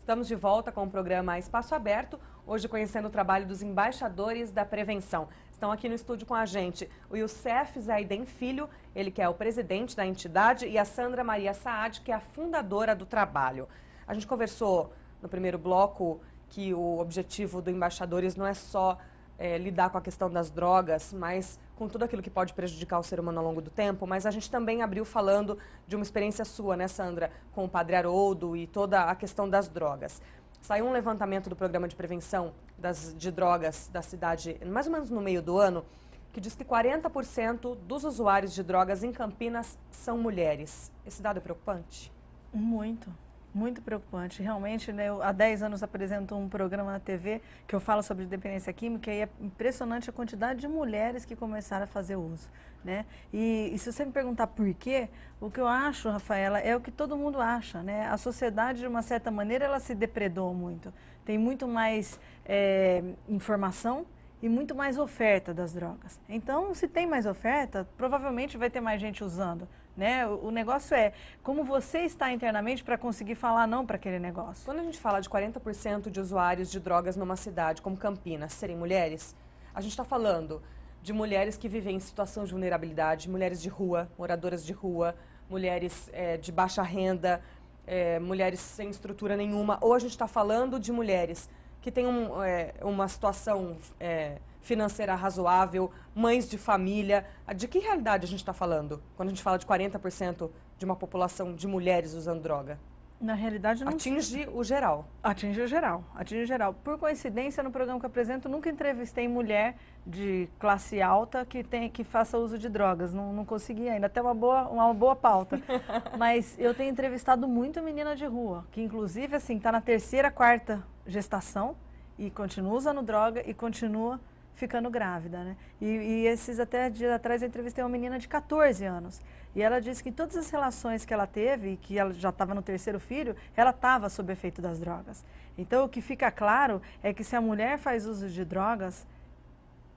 Estamos de volta com o programa Espaço Aberto, hoje conhecendo o trabalho dos embaixadores da prevenção. Estão aqui no estúdio com a gente o Youssef Zaiden Filho, ele que é o presidente da entidade, e a Sandra Maria Saad, que é a fundadora do trabalho. A gente conversou no primeiro bloco que o objetivo do Embaixadores não é só lidar com a questão das drogas, mas com tudo aquilo que pode prejudicar o ser humano ao longo do tempo, mas a gente também abriu falando de uma experiência sua, né, Sandra, com o Padre Haroldo e toda a questão das drogas. Saiu um levantamento do programa de prevenção de drogas da cidade, mais ou menos no meio do ano, que diz que 40% dos usuários de drogas em Campinas são mulheres. Esse dado é preocupante? Muito preocupante. Realmente, né, eu há 10 anos apresento um programa na TV que eu falo sobre dependência química e é impressionante a quantidade de mulheres que começaram a fazer uso, né? E se você me perguntar por quê, o que eu acho, Rafaela, é o que todo mundo acha, né? A sociedade, de uma certa maneira, ela se depredou muito. Tem muito mais informação e muito mais oferta das drogas. Então, se tem mais oferta, provavelmente vai ter mais gente usando. Né? O negócio é como você está internamente para conseguir falar não para aquele negócio. Quando a gente fala de 40% de usuários de drogas numa cidade como Campinas serem mulheres, a gente está falando de mulheres que vivem em situação de vulnerabilidade, mulheres de rua, moradoras de rua, mulheres de baixa renda, mulheres sem estrutura nenhuma, ou a gente está falando de mulheres que têm uma situação financeira razoável, mães de família. De que realidade a gente está falando quando a gente fala de 40% de uma população de mulheres usando droga? Na realidade, não atinge o geral. Atinge o geral, atinge o geral. Por coincidência, no programa que eu apresento, nunca entrevistei mulher de classe alta que faça uso de drogas. Não consegui ainda, até uma boa pauta. Mas eu tenho entrevistado muito menina de rua, que inclusive assim está na terceira, quarta gestação e continua usando droga e continua ficando grávida, né? E esses até dias atrás eu entrevistei uma menina de 14 anos. E ela disse que em todas as relações que ela teve, que ela já estava no terceiro filho, ela estava sob efeito das drogas. Então o que fica claro é que se a mulher faz uso de drogas,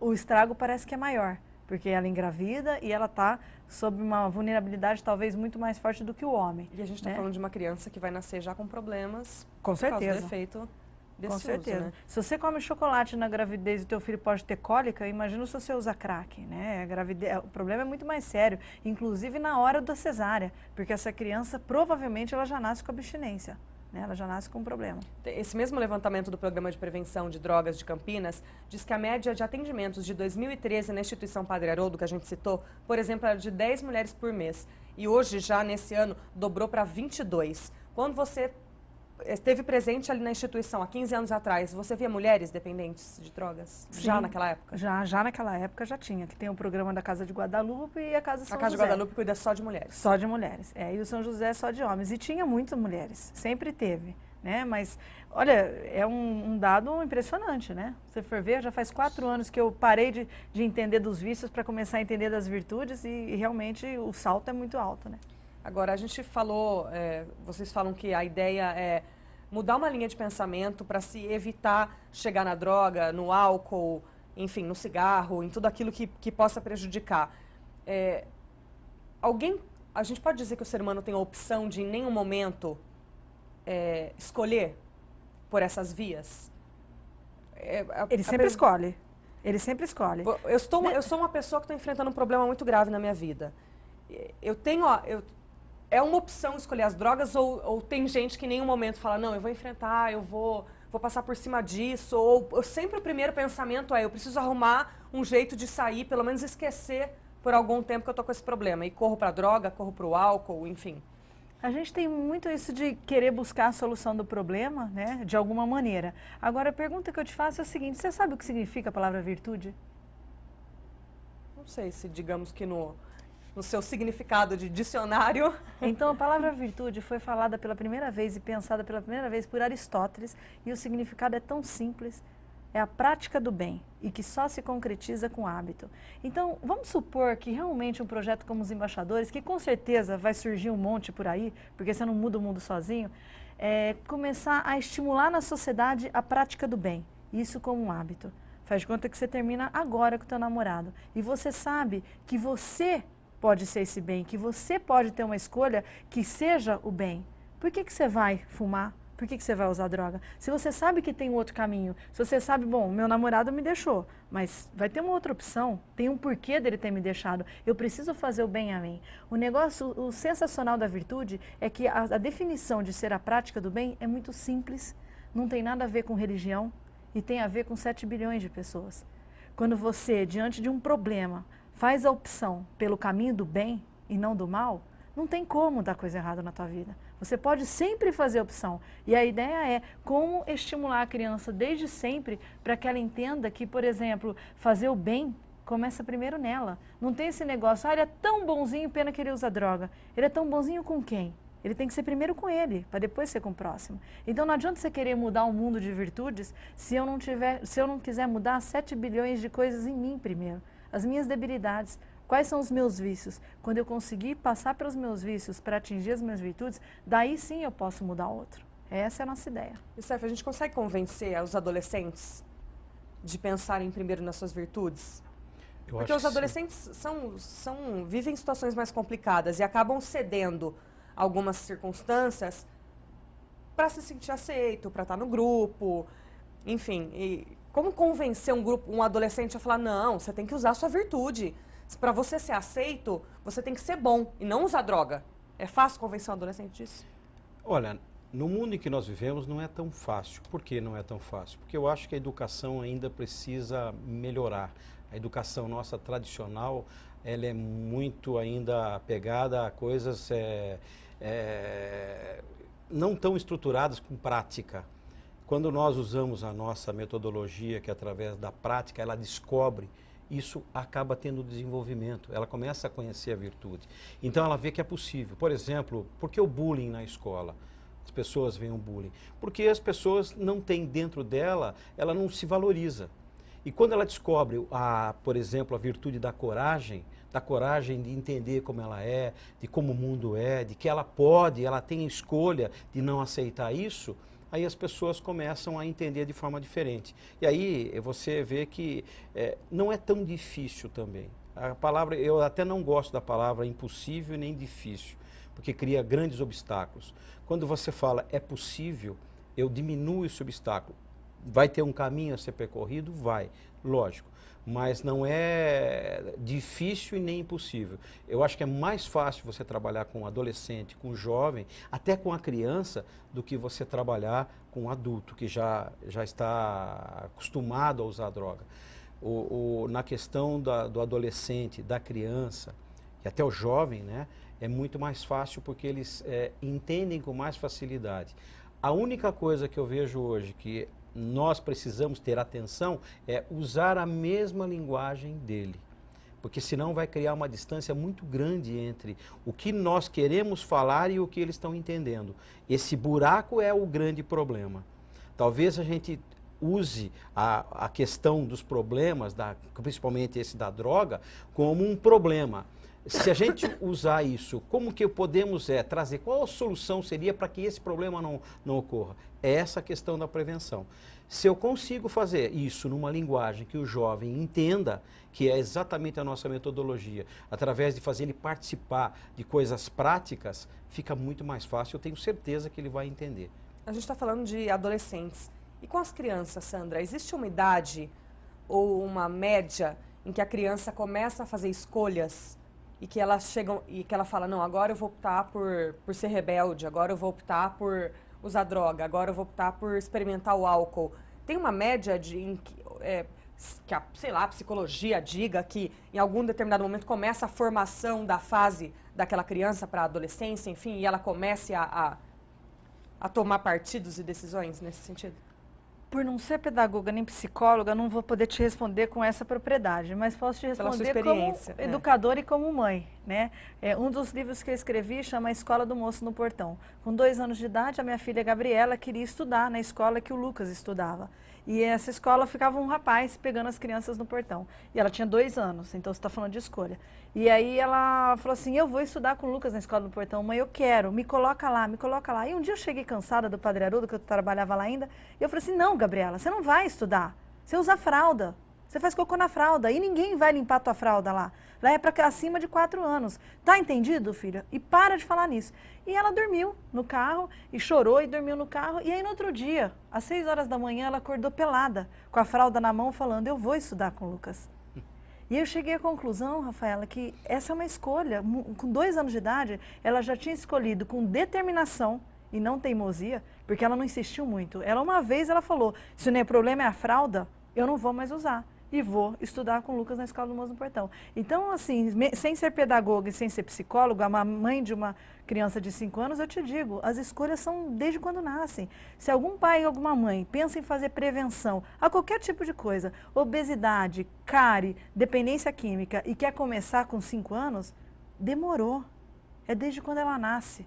o estrago parece que é maior. Porque ela engravida e ela está sob uma vulnerabilidade talvez muito mais forte do que o homem. E a gente está falando de uma criança que vai nascer já com problemas com certeza. Por causa do efeito desse com certeza. uso, né? Se você come chocolate na gravidez e o teu filho pode ter cólica, imagina se você usa crack, né? O problema é muito mais sério, inclusive na hora da cesárea, porque essa criança provavelmente ela já nasce com abstinência, né? Ela já nasce com um problema. Esse mesmo levantamento do Programa de Prevenção de Drogas de Campinas diz que a média de atendimentos de 2013 na instituição Padre Haroldo, que a gente citou, por exemplo, era de 10 mulheres por mês. E hoje, já nesse ano, dobrou para 22. Quando você esteve presente ali na instituição há 15 anos atrás, você via mulheres dependentes de drogas? Sim, já naquela época? Já naquela época já tinha, que tem o programa da Casa de Guadalupe e a Casa São José. A Casa de Guadalupe cuida só de mulheres? Só de mulheres, e o São José é só de homens. E tinha muitas mulheres, sempre teve, né? Mas, olha, é um dado impressionante, né? Se você for ver, já faz 4 anos que eu parei de entender dos vícios para começar a entender das virtudes e realmente o salto é muito alto, né? Agora, a gente falou, vocês falam que a ideia é mudar uma linha de pensamento para se evitar chegar na droga, no álcool, enfim, no cigarro, em tudo aquilo que possa prejudicar. A gente pode dizer que o ser humano tem a opção de, em nenhum momento, escolher por essas vias? Ele sempre escolhe. Ele sempre escolhe. Eu sou uma pessoa que está enfrentando um problema muito grave na minha vida. É uma opção escolher as drogas ou tem gente que em nenhum momento fala, não, eu vou enfrentar, eu vou passar por cima disso, ou sempre o primeiro pensamento eu preciso arrumar um jeito de sair, pelo menos esquecer por algum tempo que eu tô com esse problema, e corro para a droga, corro para o álcool, enfim. A gente tem muito isso de querer buscar a solução do problema, né, de alguma maneira. Agora, a pergunta que eu te faço é o seguinte, você sabe o que significa a palavra virtude? Não sei se, digamos que no seu significado de dicionário. Então, a palavra virtude foi falada pela primeira vez e pensada pela primeira vez por Aristóteles, e o significado é tão simples, é a prática do bem, e que só se concretiza com hábito. Então, vamos supor que realmente um projeto como os Embaixadores, que com certeza vai surgir um monte por aí, porque você não muda o mundo sozinho, começar a estimular na sociedade a prática do bem, isso como um hábito. Faz de conta que você termina agora com o teu namorado, e você sabe que você pode ser esse bem, que você pode ter uma escolha que seja o bem. Por que você vai fumar? Por que você vai usar droga? Se você sabe que tem um outro caminho, se você sabe, bom, meu namorado me deixou, mas vai ter uma outra opção, tem um porquê dele ter me deixado, eu preciso fazer o bem a mim. O negócio, o sensacional da virtude é que a definição de ser a prática do bem é muito simples, não tem nada a ver com religião e tem a ver com 7 bilhões de pessoas. Quando você, diante de um problema, faz a opção pelo caminho do bem e não do mal, não tem como dar coisa errada na tua vida. Você pode sempre fazer opção. E a ideia é como estimular a criança desde sempre para que ela entenda que, por exemplo, fazer o bem começa primeiro nela. Não tem esse negócio, ele é tão bonzinho, pena que ele usa droga. Ele é tão bonzinho com quem? Ele tem que ser primeiro com ele, para depois ser com o próximo. Então não adianta você querer mudar o mundo de virtudes se eu não quiser mudar 7 bilhões de coisas em mim primeiro. As minhas debilidades. Quais são os meus vícios? Quando eu conseguir passar pelos meus vícios para atingir as minhas virtudes, daí sim eu posso mudar outro. Essa é a nossa ideia. E, Steph, a gente consegue convencer os adolescentes de pensarem primeiro nas suas virtudes? Porque os adolescentes vivem situações mais complicadas e acabam cedendo algumas circunstâncias para se sentir aceito, para estar no grupo, enfim. E como convencer um adolescente a falar, não, você tem que usar a sua virtude. Para você ser aceito, você tem que ser bom e não usar droga. É fácil convencer um adolescente disso? Olha, no mundo em que nós vivemos não é tão fácil. Por que não é tão fácil? Porque eu acho que a educação ainda precisa melhorar. A educação nossa tradicional, ela é muito ainda apegada a coisas não tão estruturadas com prática. Quando nós usamos a nossa metodologia, que através da prática ela descobre, isso acaba tendo desenvolvimento, ela começa a conhecer a virtude. Então ela vê que é possível. Por exemplo, por que o bullying na escola? As pessoas veem o bullying. Porque as pessoas não têm dentro dela, ela não se valoriza. E quando ela descobre, por exemplo, a virtude da coragem de entender como ela é, de como o mundo é, de que ela tem escolha de não aceitar isso, aí as pessoas começam a entender de forma diferente. E aí você vê que não é tão difícil também. A palavra, eu até não gosto da palavra impossível nem difícil, porque cria grandes obstáculos. Quando você fala é possível, eu diminuo esse obstáculo. Vai ter um caminho a ser percorrido? Vai, lógico. Mas não é difícil e nem impossível. Eu acho que é mais fácil você trabalhar com um adolescente, com um jovem, até com a criança, do que você trabalhar com um adulto que já está acostumado a usar droga. Na questão do adolescente, da criança e até o jovem, né, é muito mais fácil porque eles entendem com mais facilidade. A única coisa que eu vejo hoje que nós precisamos ter atenção é usar a mesma linguagem dele, porque senão vai criar uma distância muito grande entre o que nós queremos falar e o que eles estão entendendo. Esse buraco é o grande problema. Talvez a gente use a questão dos problemas, principalmente esse da droga, como um problema. Se a gente usar isso, como que podemos trazer, qual a solução seria para que esse problema não ocorra? É essa a questão da prevenção. Se eu consigo fazer isso numa linguagem que o jovem entenda, que é exatamente a nossa metodologia, através de fazer ele participar de coisas práticas, fica muito mais fácil, eu tenho certeza que ele vai entender. A gente está falando de adolescentes. E com as crianças, Sandra, existe uma idade ou uma média em que a criança começa a fazer escolhas e que elas chegam e que ela fala, não, agora eu vou optar por ser rebelde, agora eu vou optar por usar droga, agora eu vou optar por experimentar o álcool. Tem uma média em que a psicologia diga que em algum determinado momento começa a formação da fase daquela criança para a adolescência, enfim, e ela comece a tomar partidos e decisões nesse sentido? Por não ser pedagoga nem psicóloga, não vou poder te responder com essa propriedade, mas posso te responder como educadora e como mãe, né? Um dos livros que eu escrevi chama A Escola do Moço no Portão. Com 2 anos de idade, a minha filha Gabriela queria estudar na escola que o Lucas estudava. E essa escola ficava um rapaz pegando as crianças no portão. E ela tinha 2 anos, então você está falando de escolha. E aí ela falou assim, eu vou estudar com o Lucas na escola do portão, mãe, eu quero, me coloca lá, me coloca lá. E um dia eu cheguei cansada do Padre Haroldo, que eu trabalhava lá ainda, e eu falei assim, não, Gabriela, você não vai estudar, você usa fralda. Você faz cocô na fralda e ninguém vai limpar a tua fralda lá. Lá é para acima de 4 anos. Tá entendido, filha? E para de falar nisso. E ela dormiu no carro e chorou e dormiu no carro. E aí no outro dia, às 6 horas da manhã, ela acordou pelada, com a fralda na mão, falando, eu vou estudar com o Lucas. E aí eu cheguei à conclusão, Rafaela, que essa é uma escolha. Com 2 anos de idade, ela já tinha escolhido com determinação e não teimosia, porque ela não insistiu muito. Ela uma vez ela falou, se o meu problema é a fralda, eu não vou mais usar. E vou estudar com o Lucas na Escola do Moço no Portão. Então, assim, sem ser pedagoga e sem ser psicóloga, a mãe de uma criança de 5 anos, eu te digo, as escolhas são desde quando nascem. Se algum pai ou alguma mãe pensa em fazer prevenção a qualquer tipo de coisa, obesidade, cárie, dependência química, e quer começar com 5 anos, demorou. É desde quando ela nasce.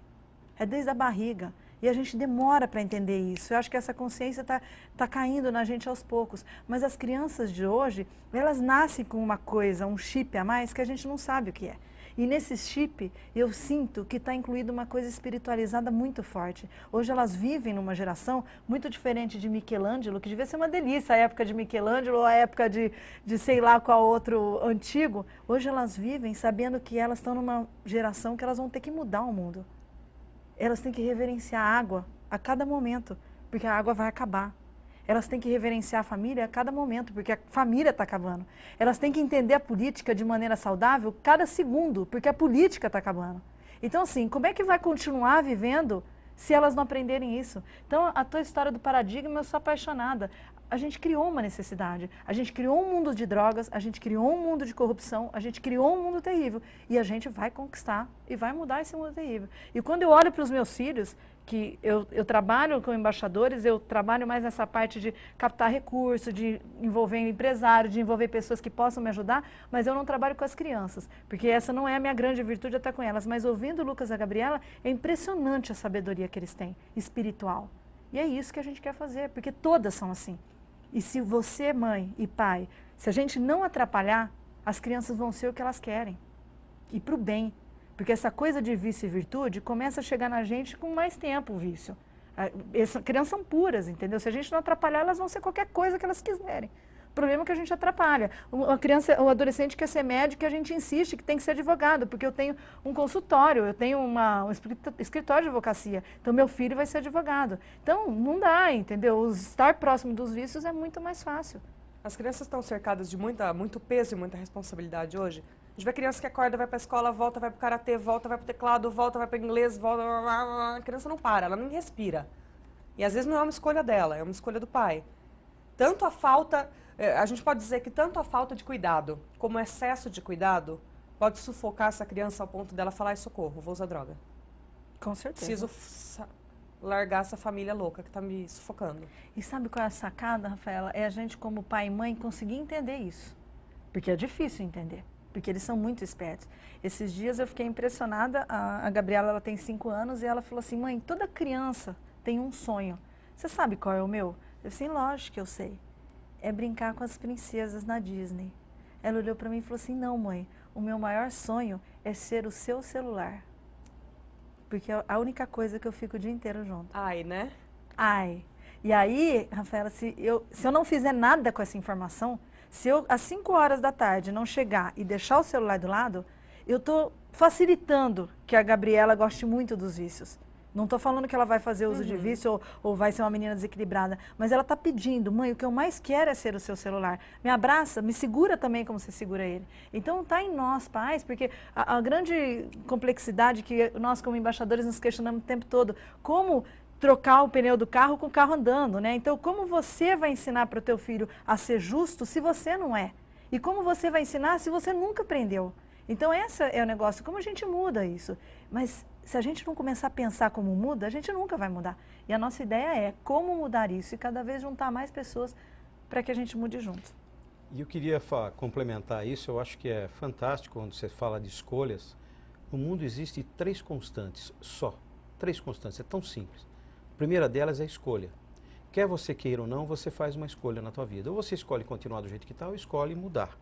É desde a barriga. E a gente demora para entender isso. Eu acho que essa consciência tá caindo na gente aos poucos. Mas as crianças de hoje, elas nascem com uma coisa, um chip a mais, que a gente não sabe o que é. E nesse chip, eu sinto que está incluída uma coisa espiritualizada muito forte. Hoje elas vivem numa geração muito diferente de Michelangelo, que devia ser uma delícia a época de Michelangelo ou a época de sei lá qual outro antigo. Hoje elas vivem sabendo que elas estão numa geração que elas vão ter que mudar o mundo. Elas têm que reverenciar a água a cada momento, porque a água vai acabar. Elas têm que reverenciar a família a cada momento, porque a família está acabando. Elas têm que entender a política de maneira saudável cada segundo, porque a política está acabando. Então, assim, como é que vai continuar vivendo se elas não aprenderem isso? Então, a tua história do paradigma, eu sou apaixonada. A gente criou uma necessidade, a gente criou um mundo de drogas, a gente criou um mundo de corrupção, a gente criou um mundo terrível. E a gente vai conquistar e vai mudar esse mundo terrível. E quando eu olho para os meus filhos, que eu trabalho com embaixadores, eu trabalho mais nessa parte de captar recursos, de envolver empresário, de envolver pessoas que possam me ajudar, mas eu não trabalho com as crianças, porque essa não é a minha grande virtude, estar com elas. Mas ouvindo o Lucas e a Gabriela, é impressionante a sabedoria que eles têm, espiritual. E é isso que a gente quer fazer, porque todas são assim. E se você, mãe e pai, se a gente não atrapalhar, as crianças vão ser o que elas querem. E para o bem. Porque essa coisa de vício e virtude começa a chegar na gente com mais tempo, o vício. Essas crianças são puras, entendeu? Se a gente não atrapalhar, elas vão ser qualquer coisa que elas quiserem. O problema é que a gente atrapalha. A criança, o adolescente quer ser médico e a gente insiste que tem que ser advogado, porque eu tenho um consultório, eu tenho um escritório de advocacia, então meu filho vai ser advogado. Então, não dá, entendeu? Estar próximo dos vícios é muito mais fácil. As crianças estão cercadas de muito peso e muita responsabilidade hoje. A gente vê criança que acorda, vai para a escola, volta, vai para o karatê, volta, vai para o teclado, volta, vai para o inglês, volta. A criança não para, ela nem respira. E às vezes não é uma escolha dela, é uma escolha do pai. Tanto a falta, a gente pode dizer que tanto a falta de cuidado como o excesso de cuidado pode sufocar essa criança ao ponto dela falar, socorro, vou usar droga. Com certeza. Preciso largar essa família louca que está me sufocando. E sabe qual é a sacada, Rafaela? É a gente como pai e mãe conseguir entender isso. Porque é difícil entender. Porque eles são muito espertos. Esses dias eu fiquei impressionada, a Gabriela ela tem 5 anos e ela falou assim, mãe, toda criança tem um sonho. Você sabe qual é o meu? Eu disse, lógico que eu sei. É brincar com as princesas na Disney. Ela olhou para mim e falou assim, não mãe, o meu maior sonho é ser o seu celular. Porque é a única coisa que eu fico o dia inteiro junto. Ai, né? Ai. E aí, Rafaela, se eu não fizer nada com essa informação, se eu, às 5 horas da tarde, não chegar e deixar o celular do lado, eu estou facilitando que a Gabriela goste muito dos vícios. Não estou falando que ela vai fazer uso de vício ou vai ser uma menina desequilibrada, mas ela está pedindo, mãe, o que eu mais quero é ser o seu celular. Me abraça, me segura também como você segura ele. Então está em nós, pais, porque a grande complexidade que nós como embaixadores nos questionamos o tempo todo, como trocar o pneu do carro com o carro andando, né? Então, como você vai ensinar para o teu filho a ser justo se você não é? E como você vai ensinar se você nunca aprendeu? Então, esse é o negócio, como a gente muda isso. Mas se a gente não começar a pensar como muda, a gente nunca vai mudar. E a nossa ideia é como mudar isso e cada vez juntar mais pessoas para que a gente mude junto. E eu queria complementar isso, eu acho que é fantástico quando você fala de escolhas. No mundo existem 3 constantes só, 3 constantes, é tão simples. A primeira delas é a escolha. Quer você queira ou não, você faz uma escolha na tua vida. Ou você escolhe continuar do jeito que está, ou escolhe mudar.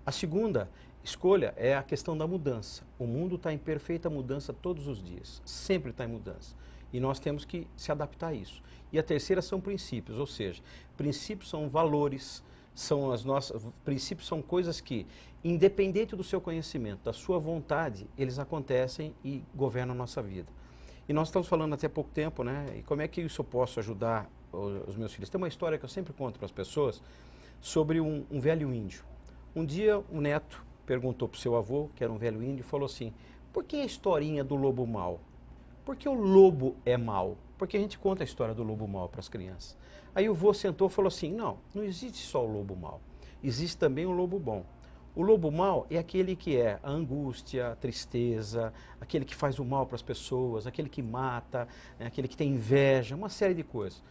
A segunda escolha é a questão da mudança. O mundo está em perfeita mudança todos os dias, sempre está em mudança. E nós temos que se adaptar a isso. E a terceira são princípios, ou seja, princípios são valores, são as nossas princípios, são coisas que, independente do seu conhecimento, da sua vontade, eles acontecem e governam a nossa vida. E nós estamos falando até pouco tempo, né? E como é que isso eu posso ajudar os meus filhos? Tem uma história que eu sempre conto para as pessoas sobre um velho índio. Um dia o neto perguntou para o seu avô, que era um velho índio, e falou assim: por que a historinha do lobo mau? Por que o lobo é mau? Porque a gente conta a história do lobo mau para as crianças. Aí o avô sentou e falou assim: não existe só o lobo mau, existe também o lobo bom. O lobo mau é aquele que é a angústia, a tristeza, aquele que faz o mal para as pessoas, aquele que mata, aquele que tem inveja, uma série de coisas.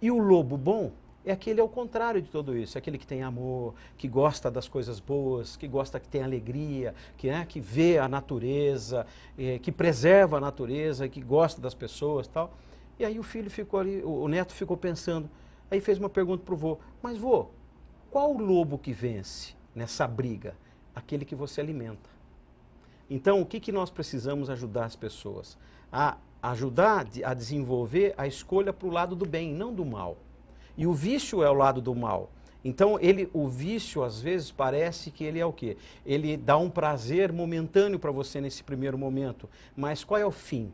E o lobo bom é aquele ao contrário de tudo isso, é aquele que tem amor, que gosta das coisas boas, que gosta, que tem alegria, que vê a natureza, que preserva a natureza, que gosta das pessoas e tal. E aí o filho ficou ali, o neto ficou pensando, aí fez uma pergunta para o vô: mas vô, qual o lobo que vence nessa briga? Aquele que você alimenta. Então, o que nós precisamos ajudar as pessoas? A ajudar a desenvolver a escolha para o lado do bem, não do mal. E o vício é o lado do mal. Então, o vício, às vezes, parece que ele é o quê? Ele dá um prazer momentâneo para você nesse primeiro momento. Mas qual é o fim?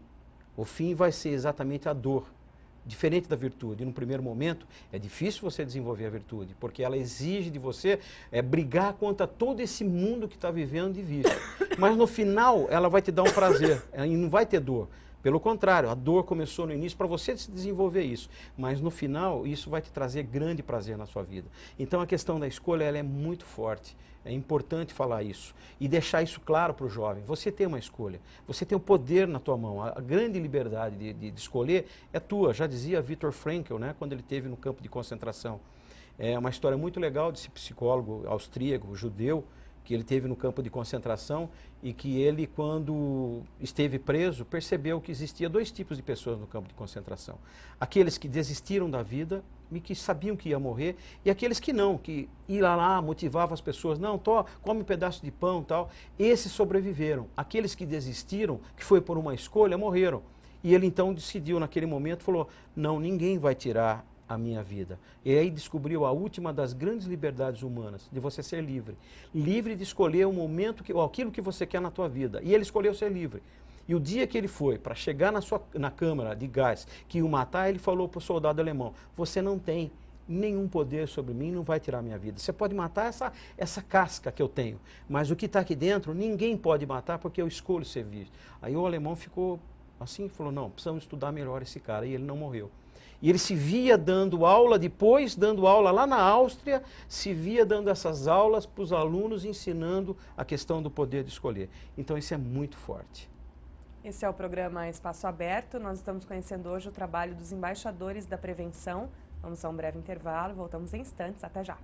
O fim vai ser exatamente a dor. Diferente da virtude. No primeiro momento, é difícil você desenvolver a virtude, porque ela exige de você brigar contra todo esse mundo que está vivendo de vício. Mas no final, ela vai te dar um prazer, e não vai ter dor. Pelo contrário, a dor começou no início para você desenvolver isso, mas no final isso vai te trazer grande prazer na sua vida. Então a questão da escolha ela é muito forte, é importante falar isso e deixar isso claro para o jovem. Você tem uma escolha, você tem o poder na tua mão, a grande liberdade de escolher é tua, já dizia Viktor Frankl, né, quando ele esteve no campo de concentração. É uma história muito legal desse psicólogo austríaco, judeu, que ele teve no campo de concentração e que ele, quando esteve preso, percebeu que existia dois tipos de pessoas no campo de concentração. Aqueles que desistiram da vida e que sabiam que ia morrer, e aqueles que não, que iam lá, motivavam as pessoas: não, come um pedaço de pão e tal. Esses sobreviveram. Aqueles que desistiram, que foi por uma escolha, morreram. E ele então decidiu naquele momento, falou: não, ninguém vai tirar a minha vida. E aí descobriu a última das grandes liberdades humanas, de você ser livre. Livre de escolher o momento, ou aquilo que você quer na tua vida. E ele escolheu ser livre. E o dia que ele foi para chegar na câmara de gás que ia o matar, ele falou para o soldado alemão: você não tem nenhum poder sobre mim, não vai tirar a minha vida. Você pode matar essa casca que eu tenho, mas o que está aqui dentro, ninguém pode matar porque eu escolho ser vivo. Aí o alemão ficou assim e falou: não, precisamos estudar melhor esse cara. E ele não morreu. E ele se via dando aula, depois dando aula lá na Áustria, se via dando essas aulas para os alunos, ensinando a questão do poder de escolher. Então isso é muito forte. Esse é o programa Espaço Aberto. Nós estamos conhecendo hoje o trabalho dos embaixadores da prevenção. Vamos a um breve intervalo, voltamos em instantes. Até já.